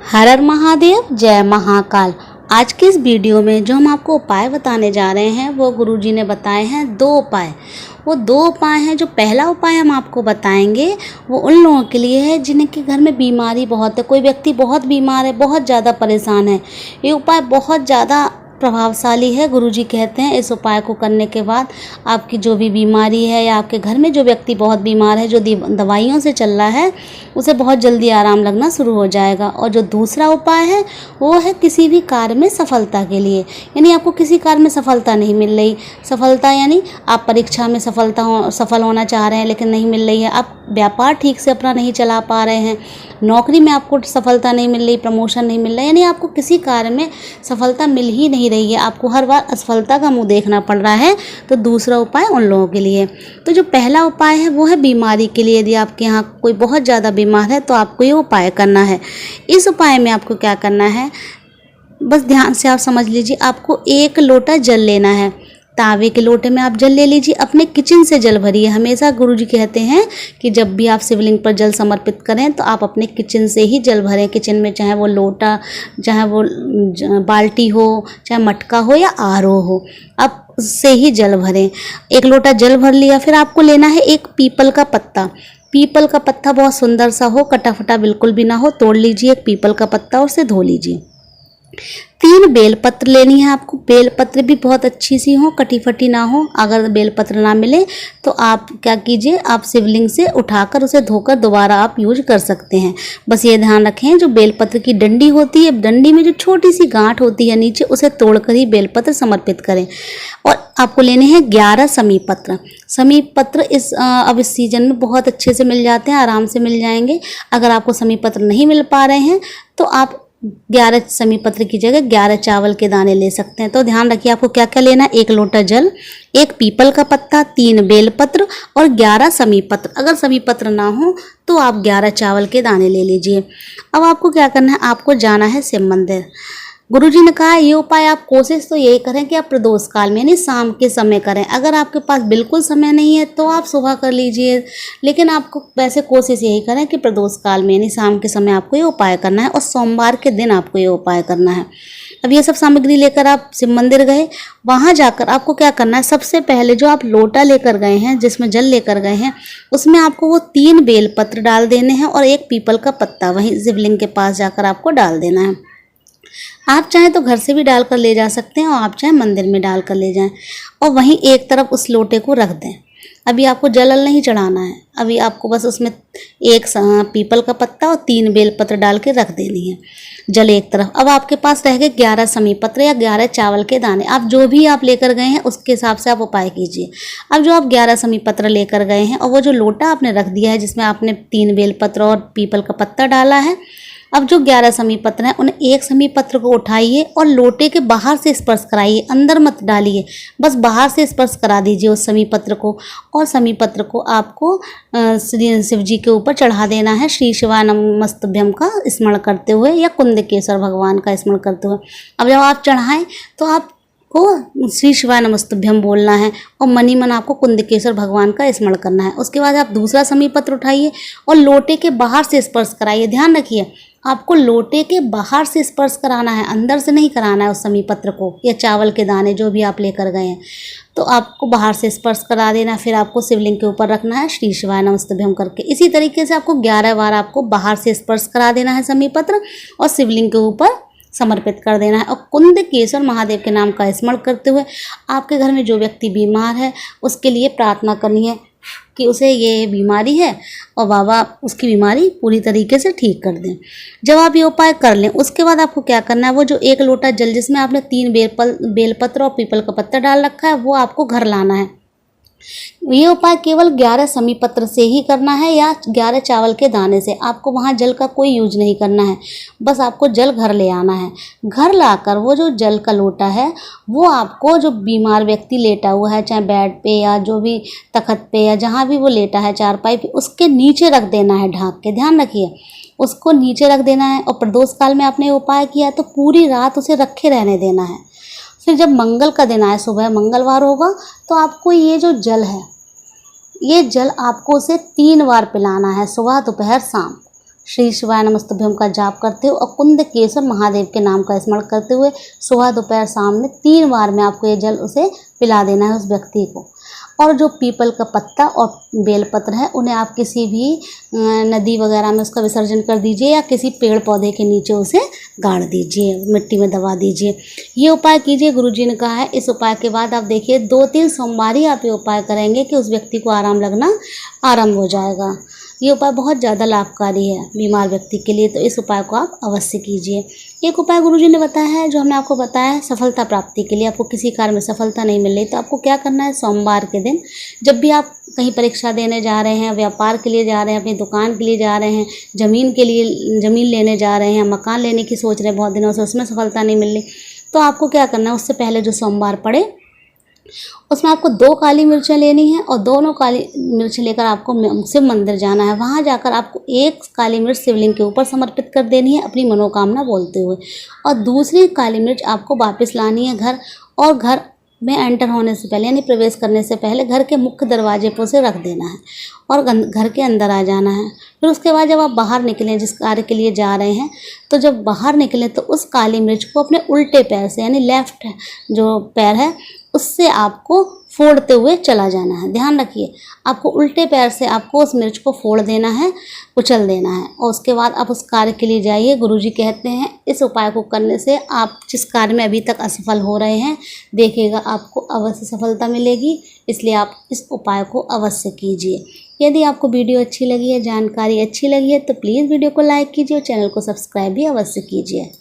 हर हर महादेव, जय महाकाल। आज के इस वीडियो में जो हम आपको उपाय बताने जा रहे हैं वो गुरुजी ने बताए हैं 2 उपाय। वो 2 उपाय हैं। जो पहला उपाय हम आपको बताएंगे वो उन लोगों के लिए है जिनके घर में बीमारी बहुत है। कोई व्यक्ति बहुत बीमार है, बहुत ज़्यादा परेशान है। ये उपाय बहुत ज़्यादा प्रभावशाली है। गुरुजी कहते हैं इस उपाय को करने के बाद आपकी जो भी बीमारी है या आपके घर में जो व्यक्ति बहुत बीमार है, जो दवाइयों से चल रहा है, उसे बहुत जल्दी आराम लगना शुरू हो जाएगा। और जो दूसरा उपाय है वो है किसी भी कार्य में सफलता के लिए। यानी आपको किसी कार्य में सफलता नहीं मिल रही, सफलता यानी आप परीक्षा में सफल होना चाह रहे हैं लेकिन नहीं मिल रही है, आप व्यापार ठीक से अपना नहीं चला पा रहे हैं, नौकरी में आपको सफलता नहीं मिल रही, प्रमोशन नहीं मिल रहा, यानी आपको किसी कार्य में सफलता मिल ही नहीं रही है, आपको हर बार असफलता का मुंह देखना पड़ रहा है, तो दूसरा उपाय उन लोगों के लिए। तो जो पहला उपाय है वो है बीमारी के लिए। यदि आपके यहाँ कोई बहुत ज़्यादा बीमार है तो आपको ये उपाय करना है। इस उपाय में आपको क्या करना है, बस ध्यान से आप समझ लीजिए। आपको 1 लोटा जल लेना है। तावे के लोटे में आप जल ले लीजिए। अपने किचन से जल भरिए। हमेशा गुरुजी कहते हैं कि जब भी आप शिवलिंग पर जल समर्पित करें तो आप अपने किचन से ही जल भरें। किचन में चाहे वो लोटा, चाहे वो बाल्टी हो, चाहे मटका हो या आरो हो, आप उससे ही जल भरें। 1 लोटा जल भर लिया। फिर आपको लेना है एक पीपल का पत्ता। पीपल का पत्ता बहुत सुंदर सा हो, कटा फटा बिल्कुल भी ना हो, तोड़ लीजिए एक पीपल का पत्ता और उसे धो लीजिए। 3 बेलपत्र लेनी है आपको। बेलपत्र भी बहुत अच्छी सी हो, कटी फटी ना हो। अगर बेलपत्र ना मिले तो आप क्या कीजिए, आप शिवलिंग से उठाकर उसे धोकर दोबारा आप यूज कर सकते हैं। बस ये ध्यान रखें, जो बेलपत्र की डंडी होती है, डंडी में जो छोटी सी गांठ होती है नीचे, उसे तोड़कर ही बेलपत्र समर्पित करें। और आपको लेने हैं 11 समीप पत्र। समीप पत्र अब इस सीजन में बहुत अच्छे से मिल जाते हैं, आराम से मिल जाएंगे। अगर आपको समीप पत्र नहीं मिल पा रहे हैं तो आप 11 समीप पत्र की जगह 11 चावल के दाने ले सकते हैं। तो ध्यान रखिए आपको क्या क्या लेना है। 1 लोटा जल, 1 पीपल का पत्ता, 3 बेलपत्र और 11 समीप पत्र। अगर समीप पत्र ना हो तो आप 11 चावल के दाने ले लीजिए। अब आपको क्या करना है, आपको जाना है शिव मंदिर। गुरुजी ने कहा ये उपाय आप कोशिश तो यही करें कि आप प्रदोष काल में यानी शाम के समय करें। अगर आपके पास बिल्कुल समय नहीं है तो आप सुबह कर लीजिए, लेकिन आपको वैसे कोशिश यही करें कि प्रदोष काल में यानी शाम के समय आपको ये उपाय करना है और सोमवार के दिन आपको ये उपाय करना है। अब ये सब सामग्री लेकर आप शिव मंदिर गए। वहाँ जाकर आपको क्या करना है, सबसे पहले जो आप लोटा लेकर गए हैं, जिसमें जल लेकर गए हैं, उसमें आपको वो 3 बेलपत्र डाल देने हैं और 1 पीपल का पत्ता वहीं शिवलिंग के पास जाकर आपको डाल देना है। आप चाहें तो घर से भी डाल कर ले जा सकते हैं और आप चाहें मंदिर में डाल कर ले जाएं और वहीं एक तरफ उस लोटे को रख दें। अभी आपको जल नहीं चढ़ाना है, अभी आपको बस उसमें 1 पीपल का पत्ता और 3 बेलपत्र डाल के रख देनी है, जल एक तरफ। अब आपके पास रह गए 11 समीप पत्र या 11 चावल के दाने। आप जो भी आप लेकर गए हैं उसके हिसाब से आप उपाय कीजिए। अब जो आप 11 समीप पत्र लेकर गए हैं और वो जो लोटा आपने रख दिया है जिसमें आपने 3 बेलपत्र और पीपल का पत्ता डाला है, अब जो 11 समीप पत्र हैं उन 1 समीप पत्र को उठाइए और लोटे के बाहर से स्पर्श कराइए, अंदर मत डालिए, बस बाहर से स्पर्श करा दीजिए उस समीप पत्र को। और समीप पत्र को आपको शिव जी के ऊपर चढ़ा देना है, श्री शिवाय नमस्तुभ्यम का स्मरण करते हुए या कुंदकेश्वर भगवान का स्मरण करते हुए। अब जब आप चढ़ाएं तो आप को श्री शिवाय नमस्तुभ्यम बोलना है और मनी मन आपको कुंदकेश्वर भगवान का स्मरण करना है। उसके बाद आप दूसरा समीप पत्र उठाइए और लोटे के बाहर से स्पर्श कराइए। ध्यान रखिए आपको लोटे के बाहर से स्पर्श कराना है, अंदर से नहीं कराना है उस समीप पत्र को या चावल के दाने जो भी आप लेकर गए हैं, तो आपको बाहर से स्पर्श करा देना। फिर आपको शिवलिंग के ऊपर रखना है श्री शिवाय नमस्तुभ्यम करके। इसी तरीके से आपको 11 बार आपको बाहर से स्पर्श करा देना है समीप पत्र और शिवलिंग के ऊपर समर्पित कर देना है। और कुंदकेश्वर महादेव के नाम का स्मरण करते हुए आपके घर में जो व्यक्ति बीमार है उसके लिए प्रार्थना करनी है कि उसे ये बीमारी है और बाबा उसकी बीमारी पूरी तरीके से ठीक कर दें। जब आप ये उपाय कर लें उसके बाद आपको क्या करना है, वो जो 1 लोटा जल जिसमें आपने 3 बेलपत्र और पीपल का पत्ता डाल रखा है वो आपको घर लाना है। ये उपाय केवल 11 समीप पत्र से ही करना है या 11 चावल के दाने से। आपको वहाँ जल का कोई यूज नहीं करना है, बस आपको जल घर ले आना है। घर लाकर वो जो जल का लोटा है वो आपको, जो बीमार व्यक्ति लेटा हुआ है चाहे बेड पे या जो भी तखत पे या जहाँ भी वो लेटा है चारपाई पे, उसके नीचे रख देना है ढाँक के। ध्यान रखिए उसको नीचे रख देना है और प्रदोष काल में आपने उपाय किया है तो पूरी रात उसे रखे रहने देना है। फिर जब मंगल का दिन आए, सुबह मंगलवार होगा, तो आपको ये जो जल है ये जल आपको उसे 3 बार पिलाना है, सुबह दोपहर शाम। श्री शिवाय नमस्तुभ्यम का जाप करते हुए और कुंदकेश्वर महादेव के नाम का स्मरण करते हुए सुबह दोपहर शाम में 3 बार में आपको ये जल उसे पिला देना है उस व्यक्ति को। और जो पीपल का पत्ता और बेलपत्र है उन्हें आप किसी भी नदी वगैरह में उसका विसर्जन कर दीजिए या किसी पेड़ पौधे के नीचे उसे गाड़ दीजिए, मिट्टी में दबा दीजिए। ये उपाय कीजिए, गुरुजी ने कहा है। इस उपाय के बाद आप देखिए 2-3 सोमवार ही आप ये उपाय करेंगे कि उस व्यक्ति को आराम लगना आरंभ हो जाएगा। ये उपाय बहुत ज़्यादा लाभकारी है बीमार व्यक्ति के लिए, तो इस उपाय को आप अवश्य कीजिए। एक उपाय गुरुजी ने बताया है जो हमने आपको बताया है सफलता प्राप्ति के लिए। आपको किसी कार्य में सफलता नहीं मिल रही तो आपको क्या करना है, सोमवार के दिन जब भी आप कहीं परीक्षा देने जा रहे हैं, व्यापार के लिए जा रहे हैं, अपनी दुकान के लिए जा रहे हैं, ज़मीन लेने जा रहे हैं, मकान लेने की सोच रहे हैं बहुत दिनों से, उसमें सफलता नहीं मिल रही, तो आपको क्या करना है, उससे पहले जो सोमवार पड़े उसमें आपको 2 काली मिर्चें लेनी है और दोनों काली मिर्च लेकर आपको शिव मंदिर जाना है। वहाँ जाकर आपको 1 काली मिर्च शिवलिंग के ऊपर समर्पित कर देनी है अपनी मनोकामना बोलते हुए, और दूसरी काली मिर्च आपको वापस लानी है घर, और घर में एंटर होने से पहले यानी प्रवेश करने से पहले घर के मुख्य दरवाजे पर उसे रख देना है और घर के अंदर आ जाना है। फिर उसके बाद जब आप बाहर निकलें जिस कार्य के लिए जा रहे हैं, तो जब बाहर निकलें तो उस काली मिर्च को अपने उल्टे पैर से यानी लेफ्ट जो पैर है उससे आपको फोड़ते हुए चला जाना है। ध्यान रखिए, आपको उल्टे पैर से आपको उस मिर्च को फोड़ देना है, कुचल देना है, और उसके बाद आप उस कार्य के लिए जाइए। गुरुजी कहते हैं इस उपाय को करने से आप जिस कार्य में अभी तक असफल हो रहे हैं, देखिएगा आपको अवश्य सफलता मिलेगी। इसलिए आप इस उपाय को अवश्य कीजिए। यदि आपको वीडियो अच्छी लगी है, जानकारी अच्छी लगी है, तो प्लीज़ वीडियो को लाइक कीजिए और चैनल को सब्सक्राइब भी अवश्य कीजिए।